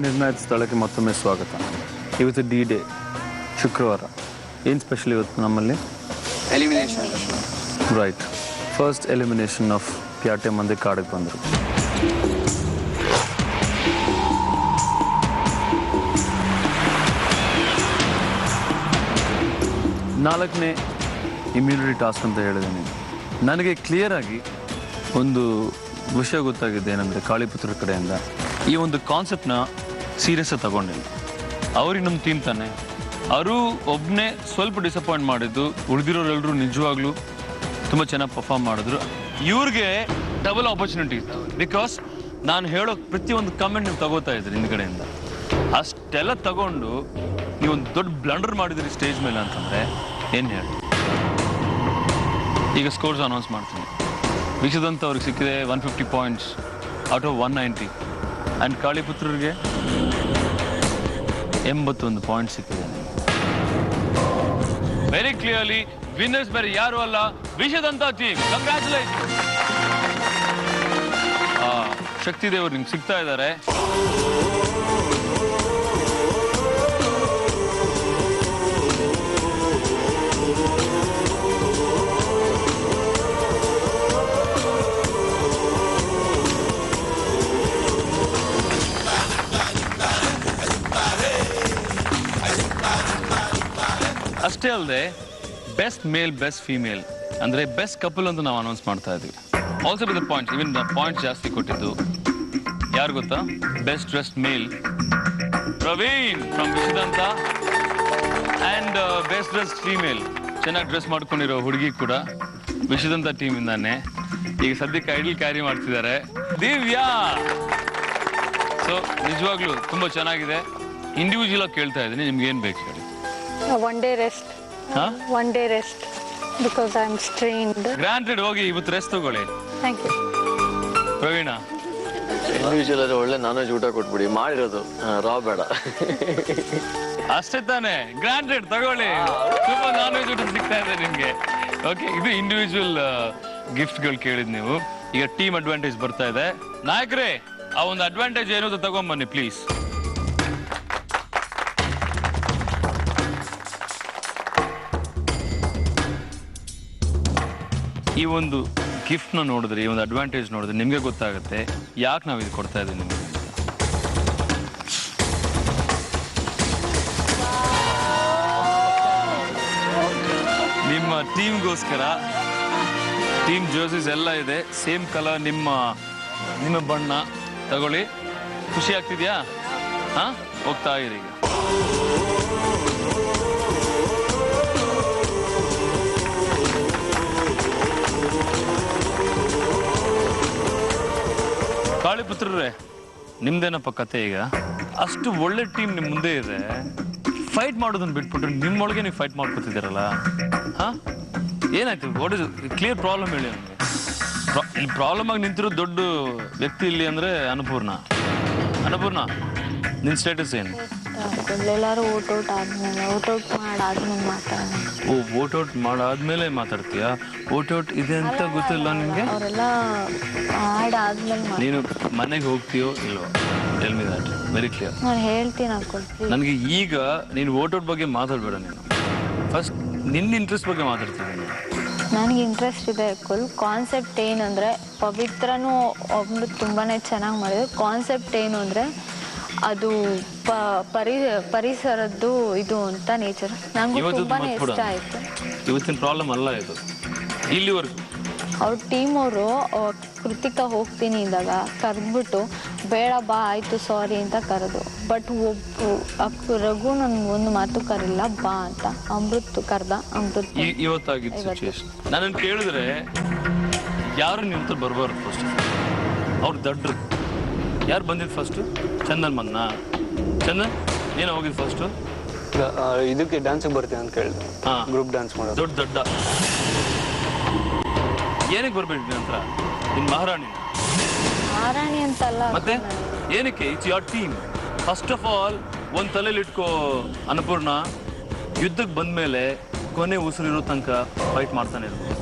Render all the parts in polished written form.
ನಿರ್ಣಾಯಕ ಸ್ಥಳಕ್ಕೆ ಮತ್ತೊಮ್ಮೆ ಸ್ವಾಗತ. ಇವತ್ತು D-Day ಶುಕ್ರವಾರ. ಏನು ಸ್ಪೆಷಲ್ ಇವತ್ತು ನಮ್ಮಲ್ಲಿ? Elimination. Right. First elimination of ಪ್ಯಾಟೆ ಮಂದಿ ಕಾಡಿಗೆ ಬಂದರು. ನಾಲ್ಕನೇ ಇಮ್ಯುನಿಟಿ ಟಾಸ್ಕ್ ಅಂತ ಹೇಳಿದ್ದೀನಿ. ನನಗೆ ಕ್ಲಿಯರ್ ಆಗಿ ಒಂದು ವಿಷಯ ಗೊತ್ತಾಗಿದೆ, ಏನಂದರೆ ಕಾಳಿಪುತ್ರ ಕಡೆಯಿಂದ ಈ ಒಂದು ಕಾನ್ಸೆಪ್ಟ್ನ ಸೀರಿಯಸ್ಸಾಗಿ ತಗೊಂಡಿಲ್ಲ. ಅವ್ರಿಗೆ ನಮ್ಮ ಟೀಮ್ ತಾನೆ, ಅವರು ಒಬ್ಬನೇ ಸ್ವಲ್ಪ ಡಿಸಪಾಯಿಂಟ್ ಮಾಡಿದ್ದು, ಉಳಿದಿರೋರೆಲ್ಲರೂ ನಿಜವಾಗ್ಲೂ ತುಂಬ ಚೆನ್ನಾಗಿ ಪರ್ಫಾರ್ಮ್ ಮಾಡಿದ್ರು. ಇವ್ರಿಗೆ ಡಬಲ್ ಆಪರ್ಚುನಿಟಿ ಇತ್ತು. ಬಿಕಾಸ್ ನಾನು ಹೇಳೋ ಪ್ರತಿಯೊಂದು ಕಮೆಂಟ್ ನೀವು ತಗೋತಾ ಇದ್ರಿ ಹಿಂದ್ಗಡೆಯಿಂದ. ಅಷ್ಟೆಲ್ಲ ತಗೊಂಡು ನೀವೊಂದು ದೊಡ್ಡ ಬ್ಲಂಡರ್ ಮಾಡಿದಿರಿ ಸ್ಟೇಜ್ ಮೇಲೆ ಅಂತಂದರೆ ಏನು ಹೇಳಿ. ಈಗ ಸ್ಕೋರ್ಸ್ ಅನೌನ್ಸ್ ಮಾಡ್ತೀನಿ. ವಿಷದಂತ ಅವ್ರಿಗೆ ಸಿಕ್ಕಿದೆ 150 ಪಾಯಿಂಟ್ಸ್ ಔಟ್ ಆಫ್ 190. ಆ್ಯಂಡ್ ಕಾಳಿಪುತ್ರರಿಗೆ 81 ಪಾಯಿಂಟ್ಸ್ ಸಿಕ್ಕಿದೆ. ವೆರಿ ಕ್ಲಿಯರ್ಲಿ ವಿನ್ನರ್ಸ್ ಬೇರೆ ಯಾರು ಅಲ್ಲ, ವಿಷದಂತ ಟೀಮ್. ಕಂಗ್ರ್ಯಾಚುಲೇಷನ್. ಶಕ್ತಿ ದೇವರು ನಿಮ್ಗೆ ಸಿಗ್ತಾ ಇದ್ದಾರೆ. ಅಷ್ಟೇ ಅಲ್ಲದೆ ಬೆಸ್ಟ್ ಮೇಲ್ ಬೆಸ್ಟ್ ಫೀಮೇಲ್ ಅಂದರೆ ಬೆಸ್ಟ್ ಕಪಲ್ ಅಂತ ನಾವು ಅನೌನ್ಸ್ ಮಾಡ್ತಾ ಇದ್ವಿ. Also with points, even points ಜಾಸ್ತಿ ಕೊಟ್ಟಿದ್ದು ಯಾರು ಗೊತ್ತಾ? Best dressed male Praveen from Vishadanta, and best dressed female ಚೆನ್ನಾಗಿ ಡ್ರೆಸ್ ಮಾಡ್ಕೊಂಡಿರೋ ಹುಡುಗಿ ಕೂಡ ವಿಷದಂತ ಟೀಮಿಂದಾನೆ. ಈಗ ಸದ್ಯಕ್ಕೆ ಐಡಲ್ ಕ್ಯಾರಿ ಮಾಡ್ತಿದ್ದಾರೆ ದಿವ್ಯಾ. ಸೊ ನಿಜವಾಗ್ಲೂ ತುಂಬ ಚೆನ್ನಾಗಿದೆ. ಇಂಡಿವಿಜುವಲ್ ಆಗಿ ಕೇಳ್ತಾ ಇದ್ದೀನಿ, ನಿಮ್ಗೆ ಏನು ಬೇಕು ಹೇಳಿ? One day rest. Huh? One day rest because I'm strained. Granted. ಹೋಗಿ ಇವತ್ತು ರೆಸ್ಟ್ ತಗೊಳ್ಳಿ. Thank you. ಪ್ರವೀಣ, ಇಂಡಿವಿಜುವಲ್ ಆದ್ರೆ ಒಳ್ಳೆ ನಾನ್ ವೆಜ್ ಊಟ ಕೊಟ್ಬಿಡಿ, ಮಾಡಿರೋದು ರಾ ಬೇಡ. ಅಷ್ಟೇ ತಾನೆ. ಗ್ರಾಂಟೆಡ್ ತಗೊಳ್ಳಿ. ತುಂಬಾ ನಾನ್ ವೆಜ್ ಊಟ ಸಿಗ್ತಾ ಇದೆ ನಿಮ್ಗೆ. ಓಕೆ, ಇದು ಇಂಡಿವಿಜುವಲ್ ಗಿಫ್ಟ್ಗಳು ಕೇಳಿದ್ ನೀವು. ಈಗ ಟೀಮ್ ಅಡ್ವಾಂಟೇಜ್ ಬರ್ತಾ ಇದೆ. ನಾಯಕರೇ, ಆ ಒಂದು ಅಡ್ವಾಂಟೇಜ್ ಏನು ಅಂತ ತಗೊಂಬನ್ನಿ ಪ್ಲೀಸ್. ಈ ಒಂದು ಗಿಫ್ಟ್ನ ನೋಡಿದ್ರೆ, ಈ ಒಂದು ಅಡ್ವಾಂಟೇಜ್ ನೋಡಿದ್ರೆ ನಿಮಗೆ ಗೊತ್ತಾಗುತ್ತೆ ಯಾಕೆ ನಾವು ಇದು ಕೊಡ್ತಾ ಇದ್ದೀವಿ ನಿಮಗೆ. ನಿಮ್ಮ ಟೀಮ್ಗೋಸ್ಕರ ಟೀಮ್ ಜರ್ಸೀಸ್ ಎಲ್ಲ ಇದೆ, ಸೇಮ್ ಕಲರ್, ನಿಮ್ಮ ಬಣ್ಣ ತಗೊಳ್ಳಿ. ಖುಷಿ ಆಗ್ತಿದ್ಯಾ? ಹಾಂ, ಹೋಗ್ತಾ ಇರಿ ಈಗ. ಕಾಳಿಪುತ್ರರೇ, ನಿಮ್ದೇನಪ್ಪ ಕತೆ ಈಗ? ಅಷ್ಟು ಒಳ್ಳೆ ಟೀಮ್ ನಿಮ್ಮ ಮುಂದೆ ಇದೆ, ಫೈಟ್ ಮಾಡೋದನ್ನ ಬಿಟ್ಬಿಟ್ರೆ ನಿಮ್ಮೊಳಗೆ ನೀವು ಫೈಟ್ ಮಾಡ್ಕೊತಿದ್ದೀರಲ್ಲ. ಹಾಂ, ಏನಾಯ್ತು? ವಾಟ್ ಇಸ್ ಕ್ಲಿಯರ್ ಪ್ರಾಬ್ಲಮ್ ಹೇಳಿ ನಮಗೆ. ಇಲ್ಲಿ ಪ್ರಾಬ್ಲಮ್ ಆಗಿ ನಿಂತಿರೋ ದೊಡ್ಡ ವ್ಯಕ್ತಿ ಇಲ್ಲಿ ಅಂದರೆ ಅನ್ನಪೂರ್ಣ. ನಿನ್ನ ಸ್ಟೇಟಸ್ ಏನು? ಎಲ್ಲರೂ ಔಟ್ ಆದ್ಮೇಲೆ ಮಾತಾಡೋಣ. ಓ, ಔಟ್ ಮಾಡಾದ್ಮೇಲೆ ಮಾತಾಡ್ತೀಯಾ? ಔಟ್ ಇದೆ ಅಂತ ಗೊತ್ತಿಲ್ಲ ನಿಮಗೆ? ಅವರೆಲ್ಲ ಆದ್ಮೇಲೆ ನೀನು ಮನೆಗೆ ಹೋಗ್ತೀಯೋ ಇಲ್ವೋ? Tell me that very clear. ನಾನು ಹೇಳ್ತೀನಿ ಅನ್ಕೊಳ್ತೀನಿ. ನನಗೆ ಈಗ ನೀನು ಔಟ್ ಬಗ್ಗೆ ಮಾತಾಡಬೇಡ. ನೀನು ಫಸ್ಟ್ ನಿನ್ನ ಇಂಟ್ರೆಸ್ಟ್ ಬಗ್ಗೆ ಮಾತಾಡ್ತಿದ್ದೀನಿ. ನನಗೆ ಇಂಟ್ರೆಸ್ಟ್ ಇದೆ ಫುಲ್. ಕಾನ್ಸೆಪ್ಟ್ ಏನಂದರೆ, ಪವಿತ್ರನೂ ಒಬ್ಬರು ತುಂಬಾ ಚೆನ್ನಾಗಿ ಮಾಡಿದ್ರು. ಕಾನ್ಸೆಪ್ಟ್ ಏನು ಅಂದರೆ ಅದು ಪರಿಸರದ್ದು ಇದು ಅಂತ, ನೇಚರ್. ನನಗೂ ತುಂಬಾ ಇಷ್ಟ ಆಯಿತು. ಇವತ್ತಿನ ಪ್ರಾಬ್ಲಮ್ ಅಲ್ಲ ಇದು. ಇಲ್ಲಿವರೆಗೂ ಅವ್ರ ಟೀಮ್ ಅವರು ಕೃತಿಕಾ ಹೋಗ್ತೀನಿ ಇದ್ದಾಗ ಕರೆದ್ಬಿಟ್ಟು ಬೇಡ ಬಾ ಆಯಿತು ಸಾರಿ ಅಂತ ಕರೆದು, ಬಟ್ ರಘು ನನಗೆ ಒಂದು ಮಾತು ಕರಿಲ್ಲ ಬಾ ಅಂತ. ಅಮೃತ್ ಕರೆದ. ಅಮೃತ್ ಇವತ್ತಾಗಿದ್ದು ಸಿಚುವೇಶನ್. ನಾನು ಕೇಳಿದ್ರೆ ಯಾರು ನಿಮ್ಮ ಹತ್ರ ಬರಬಾರ್ದು. ಫಸ್ಟ್ ಅವ್ರು ದಡ್ರು. ಯಾರು ಬಂದಿದ್ದು ಫಸ್ಟು? ಚಂದನ್ ಬಂದ. ಚಂದನ್, ನೀನು ಹೋಗಿದ್ದು ಫಸ್ಟು? ಇದಕ್ಕೆ ಡ್ಯಾನ್ಸಿಗೆ ಬರ್ತೀನಿ ಅಂತ ಕೇಳಿದೆ. ಹಾಂ, ಗ್ರೂಪ್ ಡ್ಯಾನ್ಸ್ ಮಾಡೋದು. ದೊಡ್ಡ ಏನಕ್ಕೆ ಬರ್ಬೇಡಿ ನಂತರ? ನಿನ್ನ ಮಹಾರಾಣಿ ಅಂತಲ್ಲ ಮತ್ತೆ ಏನಕ್ಕೆ? It's your team. First of all ಒಂದು ತಲೆಯಲ್ಲಿ ಇಟ್ಕೋ ಅನ್ನಪೂರ್ಣ, ಯುದ್ಧಕ್ಕೆ ಬಂದ್ಮೇಲೆ ಕೊನೆ ಉಸಿರಿರೋ ತನಕ ಫೈಟ್ ಮಾಡ್ತಾನೆ ಇರ್ಬೋದು.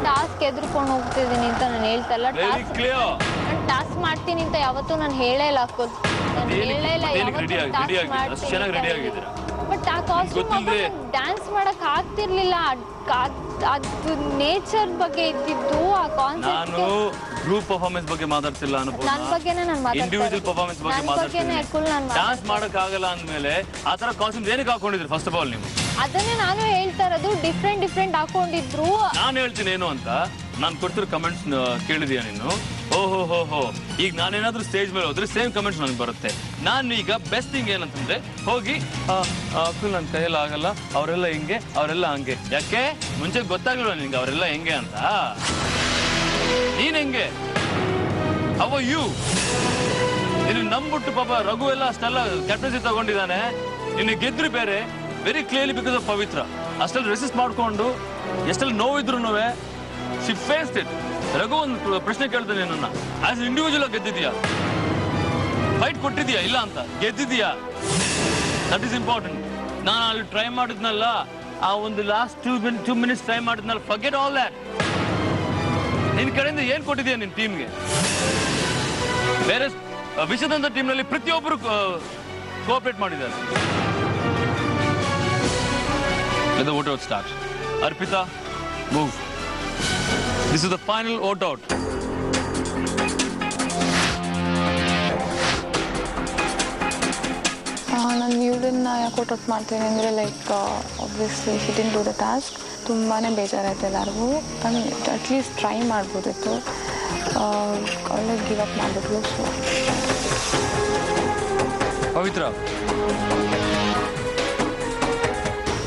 ಟಾಸ್ಕ್ ಎದುರ್ಕೊಂಡು ಹೋಗ್ತಿದ್ದೀನಿ ಅಂತ ನಾನು ಹೇಳ್ತಾ ಇಲ್ಲ. Very clear. ಟಾಸ್ಕ್ ಮಾಡ್ತೀನಿ ಅಂತ ಯಾವತ್ತೂ ನಾನು ಹೇಳೇ ಇಲ್ಲ ನಾನು ಹೇಳೇ ಇಲ್ಲ ಚೆನ್ನಾಗಿ ರೆಡಿ ಆಗಿದ್ದೀರಾ. ಬಟ್ ಆ ಕಾಸ್ಟ್ಯೂಮ್ ಡ್ಯಾನ್ಸ್ ಮಾಡಕ್ ಆಗ್ತಿರ್ಲಿಲ್ಲ. ಅದು ನೇಚರ್ ಬಗ್ಗೆ ಇದ್ದಿದ್ದು ಆ ಕಾನ್ಸೆಪ್ಟ್. ನಾನು ಗ್ರೂಪ್ ಪರ್ಫಾರ್ಮೆನ್ಸ್ ಬಗ್ಗೆ ಮಾತಾಡ್ತಿಲ್ಲ ಅನ್ಬೋದು. ನನ್ನ ಬಗ್ಗೆನೇ ನಾನು ಮಾತಾಡ್ತೀನಿ. ಇಂಡಿವಿಜುವಲ್ ಪರ್ಫಾರ್ಮೆನ್ಸ್ ಬಗ್ಗೆ ಮಾತಾಡ್ತೀನಿ. ಡ್ಯಾನ್ಸ್ ಮಾಡಕ್ ಆಗಲ್ಲ ಅಂದ್ಮೇಲೆ ಆ ತರ ಕಾಸ್ಟ್ಯೂಮ್ ಏನಕ್ಕೆ ಹಾಕೊಂಡಿದ್ರಿ ಫಸ್ಟ್ ಆಫ್ ಆಲ್ ನೀವು? ಅದನ್ನೇ ನಾನು ಹೇಳ್ತಾ ಇರೋದು. ಡಿಫ್ರೆಂಟ್ ಹಾಕೊಂಡಿದ್ರು. ನಾನು ಹೇಳ್ತೀನಿ ಏನು ಅಂತ. ನಾನು ಕೊಡ್ತಿರೋ ಕಮೆಂಟ್ಸ್ ಕೇಳಿದೀಯ ನೀನು? ಓಹೋ ಈಗ ನಾನೇನಾದ್ರೂ ಸ್ಟೇಜ್ ಮೇಲೆ ಹೋದ್ರೆ ಸೇಮ್ ಕಮೆಂಟ್ಸ್ ನನಗೆ ಬರುತ್ತೆ. ನಾನು ಈಗ ಬೆಸ್ಟ್ ಥಿಂಗ್ ಏನಂತಂದ್ರೆ ಹೋಗಿ ಅಕ್ಕಲ್ ನನ್ನ ಕೈಯಲ್ಲಿ ಆಗಲ್ಲ, ಅವರೆಲ್ಲ ಹಿಂಗೆ ಅವರೆಲ್ಲ ಹಂಗೆ. ಯಾಕೆ ಮುಂಚೆ ಗೊತ್ತಾಗ್ಲಿಲ್ಲ ನಿನ್ಗೆ ಅವರೆಲ್ಲ ಹೆಂಗೆ ಅಂತ? ನೀನ್ ಹೆಂಗೆ? How you? ನೀನು ನಂಬಿಟ್ಟು ಪಾಪ ರಘು ಎಲ್ಲ ಅಷ್ಟೆಲ್ಲ ಕ್ಯಾಪ್ಟನ್ಸಿ ತಗೊಂಡಿದ್ದಾನೆ. ನಿನ್ನ ಗೆದ್ರಿ ಬೇರೆ ವೆರಿ ಕ್ಲಿಯರ್ಲಿ ಬಿಕಾಸ್ ಆಫ್ ಪವಿತ್ರ. ಅಷ್ಟೆಲ್ಲ ರೆಸಿಸ್ಟ್ ಮಾಡ್ಕೊಂಡು ಎಷ್ಟೆಲ್ಲ ನೋವಿದ್ರು ಶಿ ಫೇಸ್ಡ್ ಇಟ್. ರಘು ಒಂದು ಪ್ರಶ್ನೆ ಕೇಳ್ತಾನೆ ನನ್ನ, ಆಸ್ ಇಂಡಿವಿಜುವಲ್ ಆಗಿ ಗೆದ್ದಿದ್ಯಾ? ಫೈಟ್ ಕೊಟ್ಟಿದ್ಯಾ? ಇಲ್ಲ ಅಂತ ಗೆದ್ದಿದ್ಯಾ? That is important. ನಾನು ಅಲ್ಲಿ ಟ್ರೈ ಮಾಡಿದ್ನಲ್ಲ, ಆ ಒಂದು ಲಾಸ್ಟ್ 2 ಮಿನಿಟ್ಸ್ ಟ್ರೈ ಮಾಡಿದ್ನಲ್ಲ, ಫರ್ಗೆಟ್ ಆಲ್ ದ್ಯಾಟ್. ನಿನ್ ಕಡೆಯಿಂದ ಏನ್ ಕೊಟ್ಟಿದ್ಯಾ ನಿನ್ ಟೀಮ್ಗೆ? ಬೇರೆ ವಿಷದಂತ ಟೀಮ್ನಲ್ಲಿ ಪ್ರತಿಯೊಬ್ಬರು ಕೋಆಪರೇಟ್ ಮಾಡಿದ್ದಾರೆ. Let the vote out start. Arpita, move. This is the final vote out. ನಾನು ನ್ಯೂಡನ್ನ ಯಾಕೆ ಔಟ್ ಮಾಡ್ತೀನಿ ಅಂದರೆ obviously he didn't do the task. ತುಂಬಾ ಬೇಜಾರಾಯ್ತು ಎಲ್ಲರಿಗೂ. ಅಟ್ಲೀಸ್ಟ್ ಟ್ರೈ ಮಾಡ್ಬೋದಿತ್ತು. ಒಳ್ಳೆ ಗಿವ್ ಅಪ್ ಮಾಡಿಬಿಟ್ಲು. So Pavitra,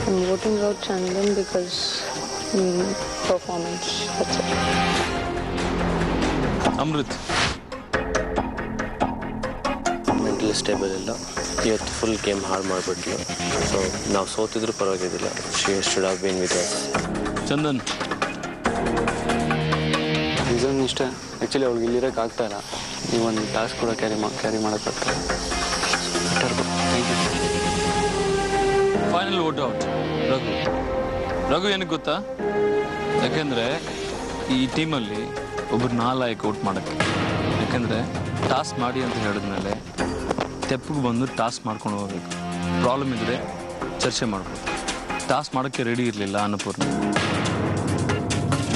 I'm voting out Chandan because performance. That's it. Amrit, mentally stable ಇಲ್ಲ. ಇವತ್ತು ಫುಲ್ ಗೇಮ್ ಹಾಳು ಮಾಡಿಬಿಟ್ಲು. ಸೊ ನಾವು ಸೋತಿದ್ರು ಪರವಾಗಿದ್ದಿಲ್ಲ. She should have been with us. Chandan, reason ಇಷ್ಟೇ. ಆ್ಯಕ್ಚುಲಿ ಅವ್ಳಿಗೆ ಇಲ್ಲಿರೋಕೆ ಆಗ್ತಾ ಇಲ್ಲ. ಈ ಒಂದು ಟಾಸ್ಕ್ ಕೂಡ ಕ್ಯಾರಿ ಮಾಡೋಕ್ಕಾಗ್ತದೆ. Final vote out Raghu. Raghu ಏನಕ್ಕೆ ಗೊತ್ತಾ? ಯಾಕೆಂದರೆ ಈ ಟೀಮಲ್ಲಿ ಒಬ್ಬರು ನಾಲಾಯಕ ಔಟ್ ಮಾಡೋಕ್ಕೆ. ಯಾಕೆಂದರೆ ಟಾಸ್ಕ್ ಮಾಡಿ ಅಂತ ಹೇಳಿದ್ಮೇಲೆ ತೆಪ್ಪಿಗೆ ಬಂದು ಟಾಸ್ಕ್ ಮಾಡ್ಕೊಂಡು ಹೋಗ್ಬೇಕು. ಪ್ರಾಬ್ಲಮ್ ಇದ್ದರೆ ಚರ್ಚೆ ಮಾಡ್ಬೋದು. ಟಾಸ್ಕ್ ಮಾಡೋಕ್ಕೆ ರೆಡಿ ಇರಲಿಲ್ಲ ಅನ್ನಪೂರ್ಣ.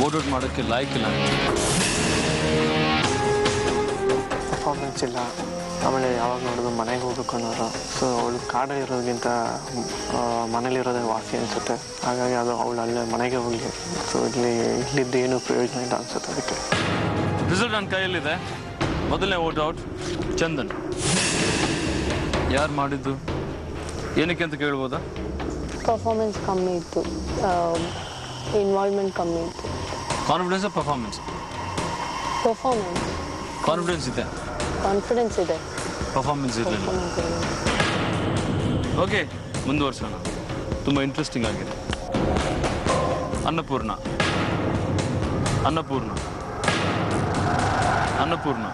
ವೋಟ್ ಔಟ್ ಮಾಡೋಕ್ಕೆ ಲಾಯ್ಕ್ ಇಲ್ಲ. ಪರ್ಫಾರ್ಮೆನ್ಸ್ ಇಲ್ಲ. ಆಮೇಲೆ ಯಾವಾಗ ನೋಡೋದು ಮನೆಗೆ ಹೋಗ್ಬೇಕು ಅನ್ನೋರು. ಸೊ ಅವಳು ಕಾಡಲ್ಲಿ ಇರೋದಕ್ಕಿಂತ ಮನೇಲಿರೋದೇ ವಾಸಿ ಅನಿಸುತ್ತೆ. ಹಾಗಾಗಿ ಅದು ಅವಳು ಅಲ್ಲೇ ಮನೆಗೆ ಹೋಗಲಿ. ಸೊ ಇಲ್ಲಿದ್ದು ಏನೂ ಪ್ರಯೋಜನ ಇಲ್ಲ ಅನಿಸುತ್ತೆ. ಅದಕ್ಕೆ ರಿಸಲ್ಟ್ ನನ್ನ ಕೈಯಲ್ಲಿದೆ. ಮೊದಲನೇ ವೋಟ್ ಔಟ್ ಚಂದನ್. ಯಾರು ಮಾಡಿದ್ದು ಏನಕ್ಕೆ ಅಂತ ಕೇಳ್ಬೋದಾ? ಪರ್ಫಾರ್ಮೆನ್ಸ್ ಕಮ್ಮಿ ಇತ್ತು, ಇನ್ವಾಲ್ವ್ಮೆಂಟ್ ಕಮ್ಮಿ ಇತ್ತು. Confidence performance? ಕಾನ್ಫಿಡೆನ್ಸ್ ಇದೆ, ಕಾನ್ಫಿಡೆನ್ಸ್ ಇದೆ, ಪರ್ಫಾರ್ಮೆನ್ಸ್ ಇರಲಿಲ್ಲ. ಓಕೆ, ಮುಂದುವರ್ಸೋಣ. ತುಂಬ ಇಂಟ್ರೆಸ್ಟಿಂಗ್ ಆಗಿದೆ. ಅನ್ನಪೂರ್ಣ ಅನ್ನಪೂರ್ಣ ಅನ್ನಪೂರ್ಣ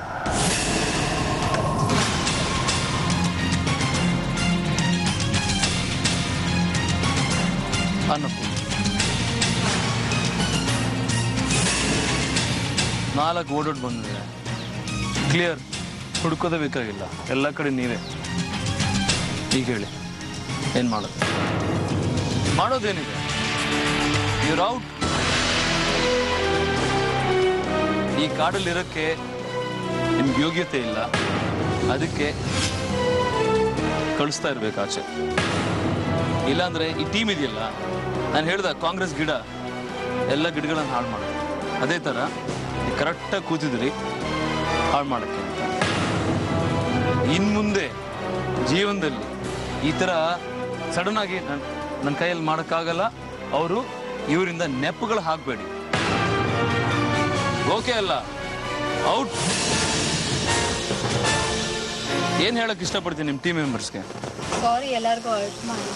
ಅನ್ನಪೂರ್ಣ 4 ಓಡೋಡ್ ಬಂದಿದೆ. ಕ್ಲಿಯರ್, ಹುಡುಕೋದೇ ಬೇಕಾಗಿಲ್ಲ. ಎಲ್ಲ ಕಡೆ ನೀವೇ. ಈಗ ಹೇಳಿ, ಏನು ಮಾಡೋದು? ಮಾಡೋದೇನಿದೆ? Your out. ಈ ಕಾಡಲ್ಲಿರೋಕ್ಕೆ ನಿಮ್ಗೆ ಯೋಗ್ಯತೆ ಇಲ್ಲ. ಅದಕ್ಕೆ ಕಳಿಸ್ತಾ ಇರ್ಬೇಕು ಆಚೆ. ಇಲ್ಲಾಂದರೆ ಈ ಟೀಮ್ ಇದೆಯಲ್ಲ, ನಾನು ಹೇಳ್ದ ಕಾಂಗ್ರೆಸ್ ಗಿಡ ಎಲ್ಲ ಗಿಡಗಳನ್ನು ಹಾಳು ಮಾಡೋದು. ಅದೇ ಥರ ಕರೆಕ್ಟಾಗಿ ಕೂತಿದ್ರಿ ಹಾಳು ಮಾಡೋಕ್ಕೆ ಅಂತ. ಇನ್ನು ಮುಂದೆ ಜೀವನದಲ್ಲಿ ಈ ಥರ ಸಡನ್ನಾಗಿ ನನ್ನ ಕೈಯಲ್ಲಿ ಮಾಡೋಕ್ಕಾಗಲ್ಲ. ಅವರು ಇವರಿಂದ ನೆಪಗಳು ಹಾಕಬೇಡಿ. ಓಕೆ ಅಲ್ಲ? ಔಟ್. ಏನು ಹೇಳಕ್ಕೆ ಇಷ್ಟಪಡ್ತೀನಿ ನಿಮ್ಮ ಟೀಮ್ ಮೆಂಬರ್ಸ್ಗೆ? ಸಾರಿ ಎಲ್ಲರಿಗೂ ಹರ್ಟ್ ಮಾಡಿ.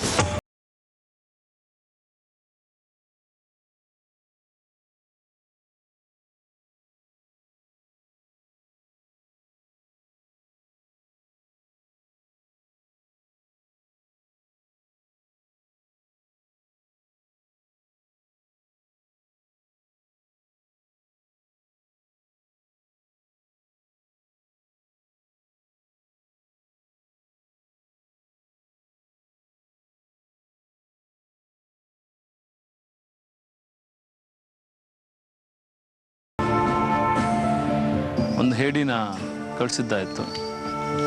ಹೇಡಿನ ಕಳಿಸಿದ್ದಾಯಿತು.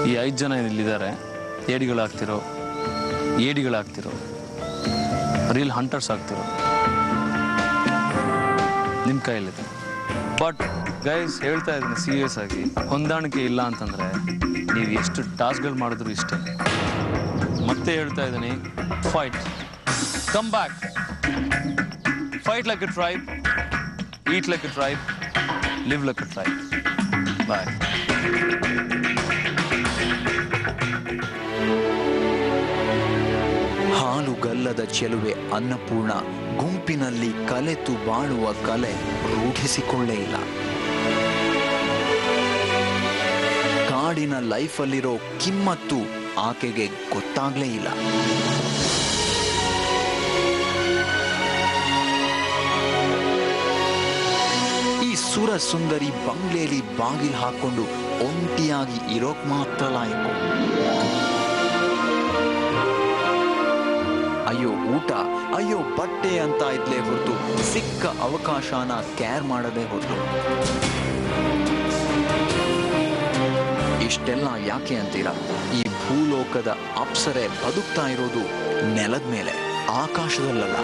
ಈ 5 ಜನ ಇಲ್ಲಿದ್ದಾರೆ, ಏಡಿಗಳಾಗ್ತಿರೋ ರೀಲ್ ಹಂಟರ್ಸ್ ಆಗ್ತಿರೋ ನಿಮ್ಮ ಕೈಯಲ್ಲಿದೆ. ಬಟ್ ಗೈಸ್ ಹೇಳ್ತಾ ಇದ್ದೀನಿ ಸೀರಿಯಸ್ ಆಗಿ, ಹೊಂದಾಣಿಕೆ ಇಲ್ಲ ಅಂತಂದರೆ ನೀವು ಎಷ್ಟು ಟಾಸ್ಕ್ಗಳು ಮಾಡಿದ್ರು ಇಷ್ಟೇ. ಮತ್ತೆ ಹೇಳ್ತಾ ಇದ್ದೀನಿ, fight, come back, fight like a tribe, eat like a tribe, live like a tribe. Bye. ಹಾಲುಗಲ್ಲದ ಚೆಲುವೆ ಅನ್ನಪೂರ್ಣ ಗುಂಪಿನಲ್ಲಿ ಕಲೆತು ಬಾಳುವ ಕಲೆ ರೂಢಿಸಿಕೊಳ್ಳೇ ಇಲ್ಲ. ಕಾಡಿನ ಲೈಫಲ್ಲಿರೋ ಕಿಮ್ಮತ್ತು ಆಕೆಗೆ ಗೊತ್ತಾಗ್ಲೇ ಇಲ್ಲ. ಈ ಸುರ ಸುಂದರಿ ಬಂಗ್ಲೆಯಲ್ಲಿ ಬಾಗಿಲು ಹಾಕೊಂಡು ಒಂಟಿಯಾಗಿ ಇರೋಕ್ ಮಾತ್ರ ಲಾಯಕು. ಅಯ್ಯೋ ಊಟ, ಅಯ್ಯೋ ಬಟ್ಟೆ ಅಂತ ಇದ್ಲೇ ಹೊರತು ಸಿಕ್ಕ ಅವಕಾಶನ ಕೇರ್ ಮಾಡದೆ ಹೋದ್ರು. ಇಷ್ಟೆಲ್ಲ ಯಾಕೆ ಅಂತೀರಾ? ಈ ಭೂಲೋಕದ ಅಪ್ಸರೆ ಬದುಕ್ತಾ ಇರೋದು ನೆಲದ ಮೇಲೆ, ಆಕಾಶದಲ್ಲಲ್ಲ.